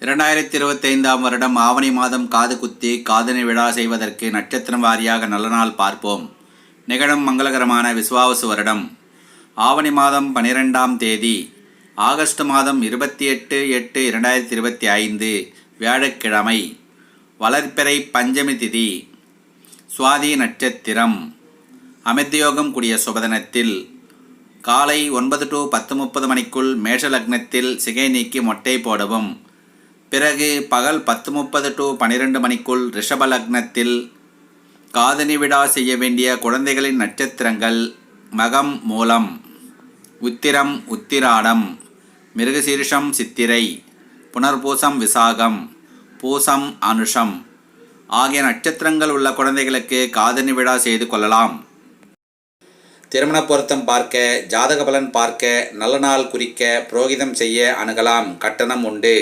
2025 வருடம் ஆவணி மாதம் காது குத்தி காதணி விழா செய்வதற்கு நட்சத்திரம் வாரியாக நல்ல நாள் பார்ப்போம். நிகழும் மங்களகரமான விசுவாவசு வருடம் ஆவணி மாதம் 12ஆம் தேதி ஆகஸ்ட் மாதம் 28/8/2025 வியாழக்கிழமை. வளர்பிறை பஞ்சமி திதி. சுவாதி நட்சத்திரம். அமிர்தயோகம் கூடிய சுபதினத்தில் காலை 9 to 10:30 மணிக்குள் மேஷ லக்னத்தில் சிகை நீக்கி மொட்டை போடவும். பிறகு பகல் 10:30 to 12 மணிக்குள் ரிஷப லக்னத்தில் காதணி விழா செய்ய வேண்டிய குழந்தைகளின் நட்சத்திரங்கள் மகம் மூலம், உத்திரம் உத்திராடம், மிருகசீரிஷம் சித்திரை, புனர்பூசம் விசாகம், பூசம் அனுஷம் ஆகிய நட்சத்திரங்கள் உள்ள குழந்தைகளுக்கு காதணி விழா செய்து கொள்ளலாம். திருமண பொருத்தம் பார்க்க, ஜாதக பலன் பார்க்க, நல்ல நாள் குறிக்க புரோகிதம் செய்ய அணுகலாம். கட்டணம் உண்டு.